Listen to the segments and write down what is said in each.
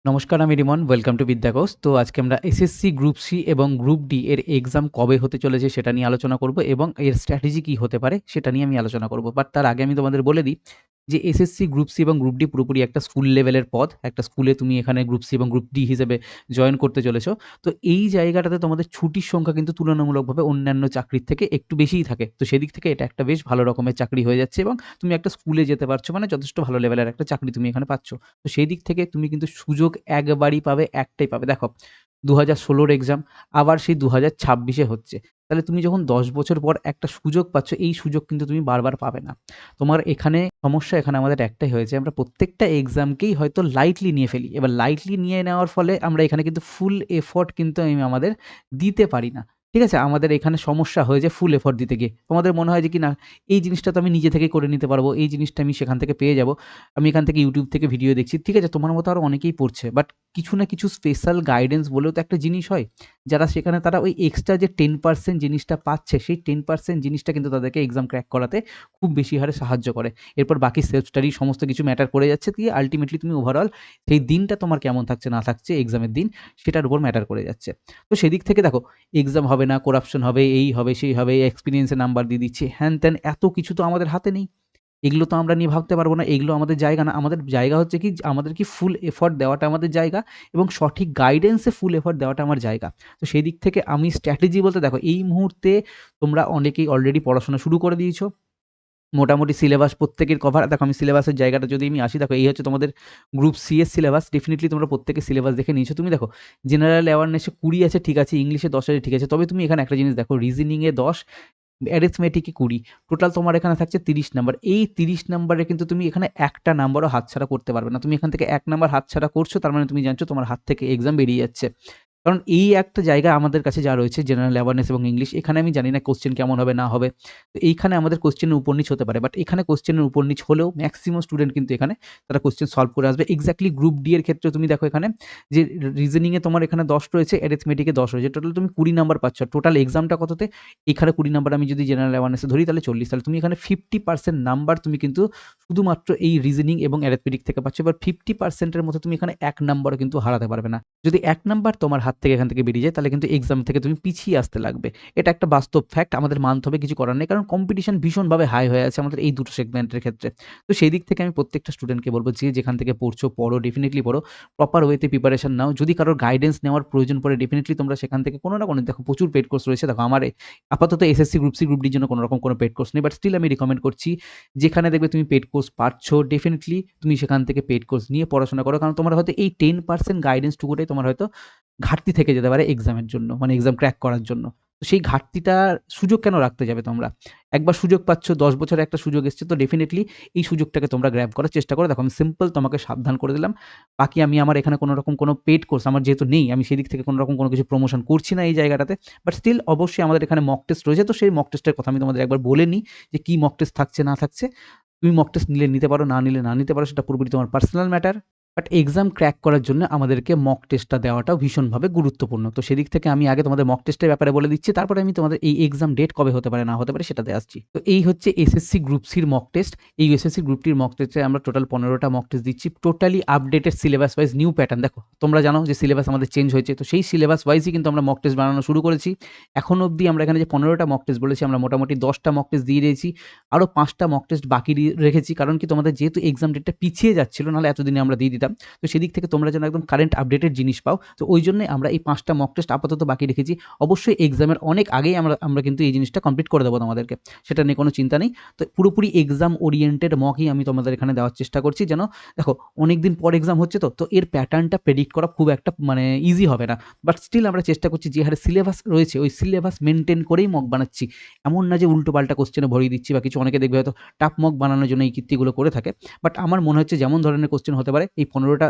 নমস্কার, আমি Rimon. Welcome to বিদ্যাকোষ। তো আজকে আমরা এসএসসি গ্রুপ সি এবং গ্রুপ ডি এর এক্সাম কবে হতে চলেছে সেটা নিয়ে আলোচনা করব এবং এর স্ট্র্যাটেজি কি হতে পারে সেটা নিয়ে আমি আলোচনা করব। বাট তার আগে আমি তোমাদের বলে দিই যে এসএসসি গ্রুপ সি এবং গ্রুপ ডি পুরোপুরি একটা স্কুল লেভেলের পদ। একটা স্কুলে তুমি এখানে গ্রুপ সি এবং গ্রুপ ডি হিসেবে জয়েন করতে চলেছো। তো এই জায়গাটাতে তোমাদের ছুটির সংখ্যা কিন্তু তুলনামূলকভাবে অন্যান্য চাকরির থেকে একটু বেশিই থাকে। তো সেদিক থেকে এটা একটা বেশ ভালো রকমের চাকরি হয়ে যাচ্ছে এবং তুমি একটা স্কুলে যেতে পারছো মানে যথেষ্ট ভালো লেভেলের একটা চাকরি তুমি এখানে পাচ্ছ। তো সেই দিক থেকে তুমি কিন্তু সুযোগ একবারই পাবে, একটাই পাবে। দেখো ২০১৬ র এক্সাম আবার সেই ২০২৬ এ হচ্ছে। তাহলে তুমি যখন ১০ বছর পর একটা সুযোগ পাচ্ছ, এই সুযোগ কিন্তু তুমি বারবার পাবে না। তোমার এখানে সমস্যা এখানে আমাদের একটাই হয়েছে, আমরা প্রত্যেকটা এক্সামকেই হয়তো লাইটলি নিয়ে ফেলি। এবার লাইটলি নিয়ে নেওয়ার ফলে আমরা এখানে কিন্তু ফুল এফোর্ট কিন্তু আমাদের দিতে পারি না। ঠিক আছে? আমাদের এখানে সমস্যা হয়ে যায় ফুল এফোর্ট দিতে গিয়ে। তোমাদের মনে হয় যে কি না এই জিনিসটা তো আমি নিজে থেকেই করে নিতে পারবো। এই জিনিসটা আমি সেখান থেকে পেয়ে যাবো। আমি এখান থেকে YouTube থেকে ভিডিও দেখছি। ঠিক আছে, তোমার মতো আরো অনেকেই পড়ছে। বাট কিছু না কিছু স্পেশাল গাইডেন্স বলেও তো একটা জিনিস হয়। যারা সেখানে তারা ওই এক্সট্রা যে 10% জিনিসটা পাচ্ছে, সেই 10% জিনিসটা কিন্তু তাদেরকে এক্সাম ক্র্যাক করাতে খুব বেশি হারে সাহায্য করে। এরপর বাকি সেলফ স্টাডি সমস্ত কিছু ম্যাটার করে যাচ্ছে। দিয়ে আল্টিমেটলি তুমি ওভারঅল সেই দিনটা তোমার কেমন থাকছে না থাকছে এক্সামের দিন, সেটার উপর ম্যাটার করে যাচ্ছে। তো সেদিক থেকে দেখো, এক্সাম হবে না, করাপশন হবে, এই হবে, সেই হবে, এক্সপেরিয়েন্স এর নাম্বার দিয়ে দিচ্ছে, হ্যান-ত্যান এত কিছু তো আমাদের হাতে নেই। এগুলো তো আমরা নিয়ে ভাবতে পারবো না। এগুলো আমাদের জায়গা না। আমাদের জায়গা হচ্ছে কি আমাদের কি ফুল এফোর্ট দেওয়াটা আমাদের জায়গা এবং সঠিক গাইডেন্সে ফুল এফোর্ট দেওয়াটা আমার জায়গা। তো সেই দিক থেকে আমি স্ট্র্যাটেজি বলতে দেখো এই মুহূর্তে তোমরা অনেকেই অলরেডি পড়াশোনা শুরু করে দিয়েছো। মোটামুটি সিলেবাস প্রত্যেকের কভার দেখো, আমি সিলেবাসের জায়গাটা যদি আমি আসি, দেখো এই হচ্ছে তোমাদের গ্রুপ সি এর সিলেবাস। ডেফিনিটলি তোমরা প্রত্যেকের সিলেবাস দেখে নিয়েছো। তুমি দেখো জেনারেল অ্যাওয়ারনেসে 20 আছে, ঠিক আছে, ইংলিশে 10 আছে, ঠিক আছে। তবে তুমি এখানে একটা জিনিস দেখো, রিজনিং এ 10, অ্যারিথমেটিকে 20, টোটাল তোমার এখানে থাকছে 30 নাম্বার। এই 30 নাম্বারে কিন্তু তুমি এখানে একটা নাম্বারও হাতছাড়া করতে পারবে না। তুমি এখান থেকে 1 নাম্বার হাতছাড়া করছো, তার মানে তুমি জানছো তোমার হাত থেকে এক্সাম বেরিয়ে যাচ্ছে। কারণ এই একটা জায়গা আমাদের কাছে যা রয়েছে জেনারেল অ্যাওয়ারনেস এবং ইংলিশ, এখানে আমি জানি না কোশ্চেন কেমন হবে না হবে। তো এইখানে আমাদের কোশ্চেনের উপর-নিচ হতে পারে। বাট এখানে কোশ্চেনের উপর-নিচ হলেও ম্যাক্সিমাম স্টুডেন্ট কিন্তু এখানে তারা কোশ্চেন সলভ করে আসবে। এক্সাক্টলি গ্রুপ ডি এর ক্ষেত্রে তুমি দেখো এখানে যে রিজনিং এ তোমার এখানে 10 রয়েছে, অ্যারিথমেটিকে 10 রয়েছে। টোটাল তুমি 20 নাম্বার পাচ্ছ। টোটাল এক্সামটা কততে? এখানে 20 নাম্বার আমি যদি জেনারেল অ্যাওয়ারনেসে ধরি তাহলে 40। তাহলে তুমি এখানে 50% নাম্বার তুমি কিন্তু শুধুমাত্র এই রিজনিং এবং অ্যারিথমেটিক থেকে পাচ্ছ। এবার 50% এর মধ্যে তুমি এখানে 1 নাম্বারও কিন্তু হারাতে পারবে না। যদি ১ নাম্বার তোমার হাত থেকে এখান থেকে বেরিয়ে যায় তাহলে কিন্তু এক্সাম থেকে তুমি পিছিয়ে আসতে লাগবে। এটা একটা বাস্তব ফ্যাক্ট, আমাদের মানতে হবে, কিছু করার নেই। কারণ কম্পিটিশন ভীষণভাবে হাই হয়ে আছে আমাদের এই দুটো সেগমেন্টের ক্ষেত্রে। তো সেই দিক থেকে আমি প্রত্যেকটা স্টুডেন্টকে বলব যে যেখান থেকে পড়ছো পড়ো, ডেফিনিটলি পড়ো। প্রপার ওয়েতে প্রিপারেশন নাও। যদি কারোর গাইডেন্স নেওয়ার প্রয়োজন পড়ে ডেফিনিটলি তোমরা সেখান থেকে কোনো না কোনো, দেখো প্রচুর পেইড কোর্স রয়েছে। দেখো আমার আপাতত এসএসসি গ্রুপ সি, গ্রুপ ডির জন্য কোনো রকম কোনো পেইড কোর্স নেই। বাট স্টিল আমি রিকমেন্ড করছি, যেখানে দেখবে তুমি পেইড কোর্স পাচ্ছ ডেফিনিটলি তুমি সেখান থেকে পেইড কোর্স নিয়ে পড়াশোনা করো। কারণ তোমার হয়তো এই 10% গাইডেন্স টুকুটাই তোমার হয়তো ঘাটতি থেকে যেতে পারে এক্সামের জন্য, মানে এক্সাম ক্র্যাক করার জন্য। তো সেই ঘাটতিটার সুযোগ কেন রাখতে যাবে তোমরা? একবার সুযোগ পাচ্ছ, ১০ বছরে একটা সুযোগ এসছে, তো ডেফিনিটলি এই সুযোগটাকে তোমরা গ্র্যাব করার চেষ্টা করো। দেখো আমি সিম্পল তোমাকে সাবধান করে দিলাম। বাকি আমি আমার এখানে কোনো রকম কোনো পেইড কোর্স আমার যেহেতু নেই, আমি সেদিক থেকে কোনো রকম কোনো কিছু প্রমোশন করছি না এই জায়গাটাতে। বাট স্টিল অবশ্যই আমাদের এখানে মক টেস্ট রয়েছে। তো সেই মক টেস্টের কথা আমি তোমাদের একবার বলে নিই যে কি মক টেস্ট থাকছে না থাকছে। তুমি মক টেস্ট নিলে নিতে পারো, না নিলে না নিতে পারো, সেটা পুরোপুরি তোমার personal matter. But exam crack করার জন্য আমাদেরকে মক টেস্টটা দেওয়াটাও ভীষণভাবে গুরুত্বপূর্ণ। তো সেদিক থেকে আমি আগে তোমাদের মক টেস্টের ব্যাপারে বলে দিচ্ছি। তারপরে আমি তোমাদের এই এক্সাম ডেট কবে হতে পারে না হতে পারে সেটাতে আসছি। তো এই হচ্ছে এসএসসি গ্রুপ সির মক টেস্ট। এই এসএসসি গ্রুপটির মক টেস্টে আমরা টোটাল 15টা মক টেস্ট দিচ্ছি। Totally updated syllabus wise new pattern. দেখো তোমরা জানো যে সিলেবাস আমাদের চেঞ্জ হয়েছে। তো সেই সিলেবাস ওয়াইজই কিন্তু আমরা মক টেস্ট বানানো শুরু করেছি। এখনো অবধি আমরা এখানে যে 15টা মক টেস্ট বলেছি, আমরা মোটামুটি 10টা মক টেস্ট দিয়ে দিয়েছি। আরও 5টা মক টেস্ট বাকি রেখেছি। কারণ কি তোমাদের যেহেতু এক্সাম ডেটটা পিছিয়ে যাচ্ছিল, নাহলে এতদিনে আমরা দিয়ে দিতাম। তো সেদিক থেকে তোমরা যেন একদম কারেন্ট আপডেটেড জিনিস পাও। তো ওই জন্যই আমরা এই 5টা মক টেস্ট আপাতত বাকি রেখেছি। অবশ্যই এক্সামের অনেক আগেই আমরা কিন্তু এই জিনিসটা কমপ্লিট করে দেবো তোমাদেরকে। সেটা নিয়ে কোনো চিন্তা নেই। তো পুরোপুরি এক্সাম ওরিয়েন্টেড মকই আমি তোমাদের এখানে দেওয়ার চেষ্টা করছি, যেন দেখো অনেকদিন পর এক্সাম হচ্ছে, তো এর প্যাটার্নটা প্রেডিক্ট করা খুব একটা মানে ইজি হবে না। বাট স্টিল আমরা চেষ্টা করছি যে হারে সিলেবাস রয়েছে ওই সিলেবাস মেনটেন করেই মক বানাচ্ছি। এমন না যে উল্টোপাল্টা কোশ্চেনে ভরিয়ে দিচ্ছি বা কিছু। অনেকে দেখবে হয়তো টাফ মক বানানোর জন্য এই কীর্তিগুলো করে থাকে। বাট আমার মনে হচ্ছে যেমন ধরনের কোশ্চেন হতে পারে এই 15টা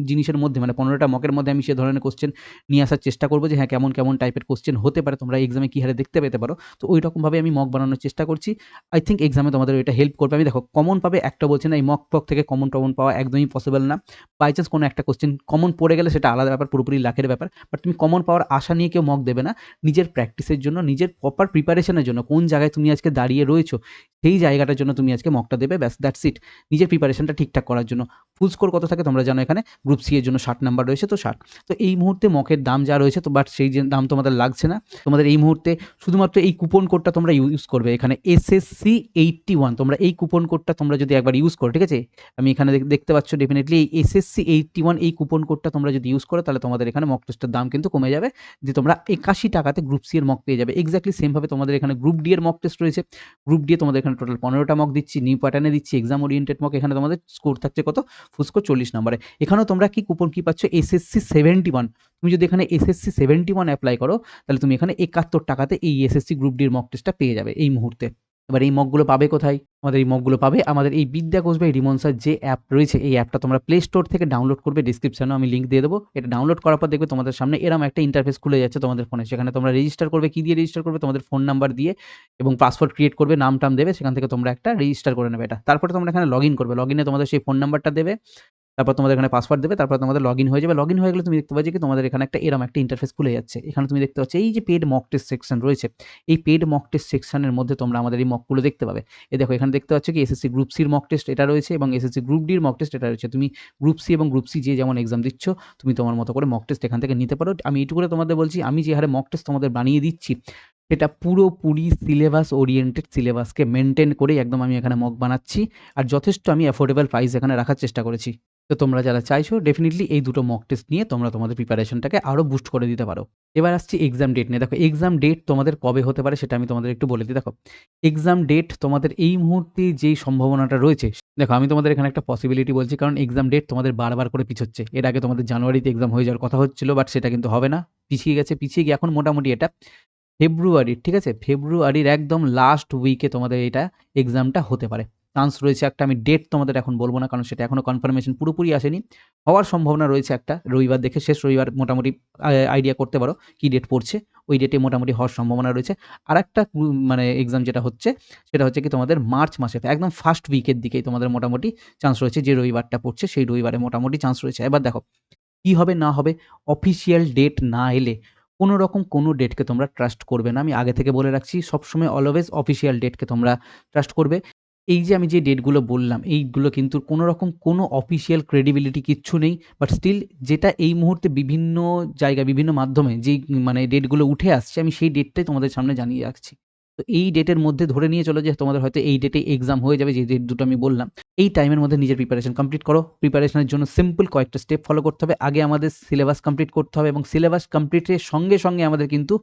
জিনিসের মধ্যে, মানে 15টা মকের মধ্যে আমি সে ধরনের কোশ্চেন নিয়ে আসার চেষ্টা করব যে হ্যাঁ, কেমন কেমন টাইপের কোশ্চেন হতে পারে, তোমরা এক্সামে কী হারে দেখতে পেতে পারো। তো ওই রকমভাবে আমি মক বানানোর চেষ্টা করছি। আই থিঙ্ক এক্সামে তোমাদের এটা হেল্প করবে। আমি দেখো কমন পাবে একটা বলছি না, এই মক টক থেকে কমন টমন পাওয়া একদমই পসিবল না। বাই চান্স কোনো একটা কোশ্চেন কমন পড়ে গেলে সেটা আলাদা ব্যাপার, পুরোপুরি লাখের ব্যাপার। বাট তুমি কমন পাওয়ার আশা নিয়ে কেউ মক দেবে না। নিজের প্র্যাকটিসের জন্য, নিজের প্রপার প্রিপারেশনের জন্য, কোন জায়গায় তুমি আজকে দাঁড়িয়ে রয়েছো সেই জায়গাটার জন্য তুমি আজকে মকটা দেবে, ব্যাস দ্যাটস ইট। নিজের প্রিপারেশনটা ঠিকঠাক করার জন্য। ফুল স্কোর কত থাকে তোমরা জানো এখানে গ্রুপ সি এর জন্য 60 নাম্বার রয়েছে, তো 60। তো এই মুহূর্তে মকের দাম যা রয়েছে, তো বাট সেই যে দাম তোমাদের লাগছে না। তোমাদের এই মুহূর্তে শুধুমাত্র এই কুপন কোডটা তোমরা ইউজ করবে এখানে SSC 81, তোমরা এই কুপন কোডটা তোমরা যদি একবার ইউজ করো, ঠিক আছে? আমি এখানে দেখতে পাচ্ছ ডেফিনিটলি এই SSC 81 এই কুপন কোডটা তোমরা যদি ইউজ করো, তাহলে তোমাদের এখানে মক টেস্টের দাম কিন্তু কমে যাবে, যে তোমরা 81 টাকাতে গ্রুপ সি এর মক পেয়ে যাবে। এক্স্যাক্টলি সেম ভাবে তোমাদের এখানে গ্রুপ ডি এর মক টেস্ট রয়েছে। গ্রুপ ডি এ তোমাদের এখানে টোটাল 15টা মক দিচ্ছি, নিউ প্যাটার্নে দিচ্ছি, এক্সাম ওরিয়েন্টেড মক। এখানে তোমাদের স্কোর থাকছে কত? ফুসকো 40 নাম্বারে। এখানেও তোমরা কি কুপন কি পাচ্ছ? SSC 71। তুমি যদি এখানে SSC 71 অ্যাপ্লাই করো, তাহলে তুমি এখানে 71 টাকাতে এই SSC গ্রুপ ডি এর মক টেস্টটা পেয়ে যাবে এই মুহূর্তে। এবার এই মকগুলো পাবে কোথায়? আমাদের এই মকগুলো পাবে আমাদের এই বিদ্যা কোষ বাই রিমন স্যার যে অ্যাপ রয়েছে, এই অ্যাপটা তোমরা প্লে স্টোর থেকে ডাউনলোড করবে। ডিসক্রিপশনেও আমি লিঙ্ক দিয়ে দেবো। এটা ডাউনলোড করার পর দেখবে তোমাদের সামনে এরকম একটা ইন্টারফেস খুলে যাচ্ছে তোমাদের ফোনে। সেখানে তোমরা রেজিস্টার করবে। কি দিয়ে রেজিস্টার করবে? তোমাদের ফোন নাম্বার দিয়ে এবং পাসওয়ার্ড ক্রিয়েট করবে, নাম টাম দেবে। সেখান থেকে তোমরা একটা রেজিস্টার করে নেবে এটা। তারপরে তোমরা এখানে লগ ইন করবে। লগ ইনে তোমাদের সেই ফোন নাম্বারটা দেবে, তারপর তোমাদের এখানে পাসওয়ার্ড দেবে, তারপর তোমাদের লগইন হয়ে যাবে। লগইন হয়ে গেলে তুমি দেখতে পাচ্ছ কি তোমাদের এখানে একটা এরকম একটা ইন্টারফেস খুলে যাচ্ছে। এখানে তুমি দেখতে পাচ্ছ এই যে পেড মক টেস্ট সেকশন রয়েছে, এই পেড মক টেস্ট সেকশনের মধ্যে তোমরা আমাদের এই মকগুলো দেখতে পাবে। এই দেখো এখানে দেখতে পাচ্ছ কি এসএসসি গ্রুপ সির মক টেস্ট এটা রয়েছে এবং এসএসসি গ্রুপ ডির মক টেস্ট এটা রয়েছে। তুমি গ্রুপ সি এবং গ্রুপ সি যে যেমন এক্সাম দিচ্ছ, তুমি তোমার মতো করে মক টেস্ট এখান থেকে নিতে পারো। আমি এইটুকু করে তোমাদের বলছি, আমি যে হারে মক টেস্ট তোমাদের বানিয়ে দিচ্ছি, সেটা পুরোপুরি সিলেবাস ওরিয়েন্টেড, সিলেবাসকে মেনটেন করেই একদম আমি এখানে মক বানাচ্ছি। আর যথেষ্ট আমি অ্যাফোর্ডেবল প্রাইস এখানে রাখার চেষ্টা করেছি। তো তোমরা যারা চাইছো ডেফিনিটলি এই দুটো মক টেস্ট নিয়ে তোমরা তোমাদের প্রিপারেশনটাকে আরও বুস্ট করে দিতে পারো। এবার আসছি এক্সাম ডেট নিয়ে। দেখো এক্সাম ডেট তোমাদের কবে হতে পারে সেটা আমি তোমাদের একটু বলে দিই। দেখো এক্সাম ডেট তোমাদের এই মুহূর্তে যেই সম্ভাবনাটা রয়েছে, দেখো আমি তোমাদের এখানে একটা পসিবিলিটি বলছি, কারণ এক্সাম ডেট তোমাদের বারবার করে পিছোচ্ছে। এর আগে তোমাদের জানুয়ারিতে এক্সাম হয়ে যাওয়ার কথা হচ্ছিল, বাট সেটা কিন্তু হবে না, পিছিয়ে গেছে। পিছিয়ে গিয়ে এখন মোটামুটি এটা ফেব্রুয়ারির, ঠিক আছে? ফেব্রুয়ারির একদম লাস্ট উইকে তোমাদের এটা এক্সামটা হতে পারে। চান্স রয়েছে একটা, আমি ডেট তোমাদের এখন বলব না, কারণ সেটা এখনো কনফার্মেশন পুরোপুরি আসেনি। হওয়ার সম্ভাবনা রয়েছে একটা রবিবার দেখে, শেষ রবিবার মোটামুটি আইডিয়া করতে পারো কি ডেট পড়ছে, ওই ডেটে মোটামুটি হওয়ার সম্ভাবনা রয়েছে। আরেকটা মানে এক্সাম যেটা হচ্ছে, সেটা হচ্ছে কি তোমাদের মার্চ মাসে একদম ফার্স্ট উইকের দিকেই তোমাদের মোটামুটি চান্স রয়েছে, যে রবিবারটা পড়ছে সেই রবিবারে মোটামুটি চান্স রয়েছে। এবার দেখো কি হবে না হবে, অফিসিয়াল ডেট না এলে কোনো রকম কোনো ডেটকে তোমরা ট্রাস্ট করবে না। আমি আগে থেকে বলে রাখছি, সবসময় অলওয়েজ অফিসিয়াল ডেটকে তোমরা ট্রাস্ট করবে। এই যে আমি যে ডেটগুলো বললাম, এইগুলো কিন্তু কোনো রকম কোনো অফিসিয়াল ক্রেডিবিলিটি কিচ্ছু নেই। বাট স্টিল যেটা এই মুহূর্তে বিভিন্ন জায়গায় বিভিন্ন মাধ্যমে যেই মানে ডেটগুলো উঠে আসছে, আমি সেই ডেটটাই তোমাদের সামনে জানিয়ে রাখছি। তো এই ডেটের মধ্যে ধরে নিয়ে চলো যে তোমাদের হয়তো এই ডেটে এক্সাম হয়ে যাবে, যে ডেট দুটো আমি বললাম। এই টাইমের মধ্যে নিজের প্রিপারেশন কমপ্লিট করো। প্রিপারেশনের জন্য সিম্পল কয়েকটা স্টেপ ফলো করতে হবে। আগে আমাদের সিলেবাস কমপ্লিট করতে হবে এবং সিলেবাস কমপ্লিটের সঙ্গে সঙ্গে আমাদের কিন্তু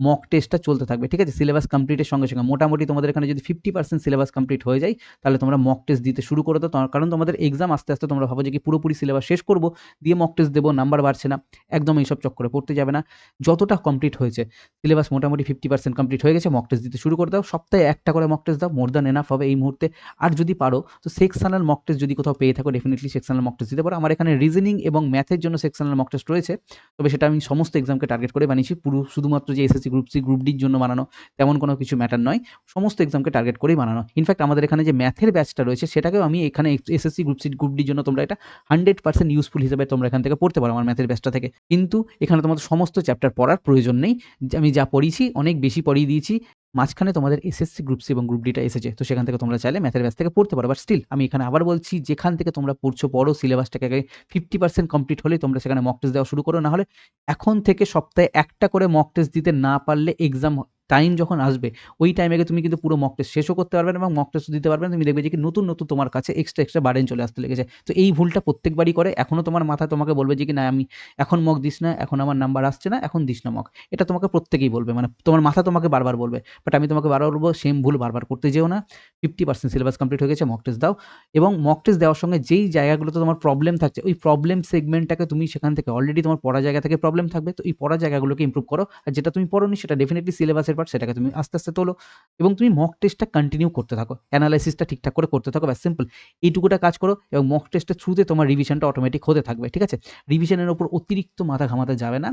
মক টেস্টটা চলতে থাকবে, ঠিক আছে? সিলেবাস কমপ্লিটের সঙ্গে সঙ্গে মোটামুটি তোমাদের এখানে যদি 50% সিলেবাস কমপ্লিট হয়ে যায়, তাহলে তোমরা মক টেস্ট দিতে শুরু করে দাও। কারণ তোমাদের এক্সাম আস্তে আস্তে তোমরা ভাবো যে কি পুরোপুরি সিলেবাস শেষ করবো, দিয়ে মক টেস্ট দেবো, নাম্বার বাড়ছে না। একদম এইসব চক্করে পড়তে যাবে না। যতটা কমপ্লিট হয়েছে, সিলেবাস মোটামুটি 50% কমপ্লিট হয়ে গেছে, মক টেস্ট দিতে শুরু করে দাও। সপ্তাহে একটা করে মক টেস্ট দাও, মোর দ্যান এনাফ হবে এই মুহূর্তে। আর যদি পারো তো সেকশনাল মক টেস্ট যদি কোথাও পেয়ে থাকো, ডেফিনিটলি সেকশনাল মক টেস্ট দিতে পারো। আমার এখানে রিজনিং এবং ম্যাথের জন্য সেকশনাল মক টেস্ট রয়েছে, তবে সেটা আমি সমস্ত এক্সামকে টার্গেট করে বানিয়েছি। পুরো শুধুমাত্র যে এসএসসি গ্রুপ সি গ্রুপ ডির জন্য বানানো তেমন কোনো কিছু ম্যাটার নয়, সমস্ত এক্সামকে টার্গেট করেই বানানো। ইনফ্যাক্ট আমাদের এখানে যে ম্যাথের ব্যাচটা রয়েছে, সেটাকেও আমি এখানে এসএসসি গ্রুপ সি গ্রুপ ডির জন্য তোমরা এটা 100% ইউজফুল হিসেবে তোমরা এখান থেকে পড়তে পারো আমার ম্যাথের ব্যাচটা থেকে। কিন্তু এখানে তোমাদের সমস্ত চ্যাপ্টার পড়ার প্রয়োজন নেই। আমি যা পড়িয়েছি অনেক বেশি পড়িয়ে দিয়েছি। মাঝখানে তোমাদের এসএসসি গ্রুপ সি এবং গ্রুপ ডিটা এসেছে, তো সেখান থেকে তোমরা চাইলে ম্যাথের ব্যাচ থেকে পড়তে পারো। বাট স্টিল আমি এখানে আবার বলছি, যেখান থেকে তোমরা পড়ছো পড়ো, সিলেবাসটাকে আগে 50% কমপ্লিট হলেই তোমরা সেখানে মক টেস্ট দেওয়া শুরু করো। না হলে এখন থেকে সপ্তাহে একটা করে মক টেস্ট দিতে না পারলে এক্সাম টাইম যখন আসবে, ওই টাইমে তুমি কিন্তু পুরো মক টেস্ট শেষও করতে পারবে না এবং মক টেস্ট দিতে পারবে না। তুমি দেখবে যে কি নতুন নতুন তোমার কাছে এক্সট্রা বার্ডেন চলে আসতে লেগেছে। তো এই ভুলটা প্রত্যেকবারই করে। এখনও তোমার মাথা তোমাকে বলবে যে কি না আমি এখন মক দিস না, এখন আমার নাম্বার আসছে না, এখন দিস না মক। এটা তোমাকে প্রত্যেকেই বলবে, মানে তোমার মাথা তোমাকে বারবার বলবে। বাট আমি তোমাকে বারবার বলবো, সেম ভুল বারবার করতে যেও না। 50% সিলেবাস কমপ্লিট হয়ে গেছে, মক টেস্ট দাও। এবং মক টেস্ট দেওয়ার সঙ্গে যেই জায়গাগুলোতে তোমার প্রবলেম থাকছে, ওই প্রবলেম সেগমেন্টটাকে তুমি সেখান থেকে অলরেডি তোমার পড়া জায়গা থেকে প্রবলেম থাকবে, তো এই পড়া জায়গাগুলোকে ইমপ্রুভ করো। আর যেটা তুমি পড়োনি সেটা ডেফিনিটলি সিলেবাসের পার্ট, সেটাকে তুমি আস্তে আস্তে তোলো এবং তুমি মক টেস্টটা কন্টিনিউ করতে থাকো, অ্যানালাইসিসটা ঠিকঠাক করে করতে থাকো। ব্যাস সিম্পল এইটুকুটা কাজ করো এবং মক টেস্টের থ্রুতে তোমার রিভিশনটা অটোমেটিক হতে থাকবে, ঠিক আছে? রিভিশনের ওপর অতিরিক্ত মাথা ঘামাতে যাবে না।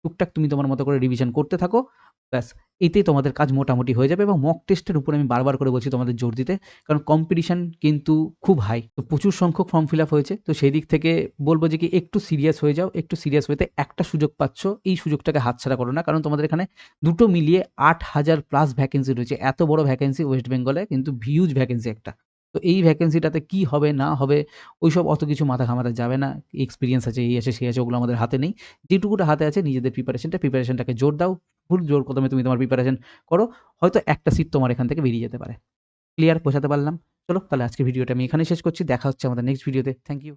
টুকটাক তুমি তোমার মতো করে রিভিশন করতে থাকো। ব্যাস এতেই তোমাদের কাজ মোটামুটি হয়ে যাবে। এবং মক টেস্টের উপরে আমি বারবার করে বলছি তোমাদের জোর দিতে, কারণ কম্পিটিশন কিন্তু খুব হাই। তো প্রচুর সংখ্যক ফর্ম ফিল আপ হয়েছে, তো সেই দিক থেকে বলবো যে কি একটু সিরিয়াস হয়ে যাও। একটু সিরিয়াস হতে একটা সুযোগ পাচ্ছ, এই সুযোগটাকে হাতছাড়া করো না। কারণ তোমাদের এখানে দুটো মিলিয়ে 8,000+ ভ্যাকেন্সি রয়েছে। এত বড় ভ্যাকেন্সি ওয়েস্ট বেঙ্গলে কিন্তু হিউজ ভ্যাকেন্সি একটা। তো এই ভ্যাকেন্সিটাতে কি হবে না হবে ওইসব অত কিছু মাথা ঘামাতে যাবে না। এক্সপেরিয়েন্স আছে, এই আছে, সেই আছে, ওগুলো আমাদের হাতে নেই। যেটুকুটা হাতে আছে নিজেদের প্রিপারেশনটাকে জোর দাও। ফুল জোর কদমে তুমি তোমার প্রিপারেশন করো। হয়তো একটা সিট তোমার এখান থেকে বেরিয়ে যেতে পারে। ক্লিয়ার? বোঝাতে পারলাম? চলো তাহলে আজকের ভিডিওটা আমি এখানেই শেষ করছি। দেখা হচ্ছে আমাদের নেক্সট ভিডিওতে। Thank you.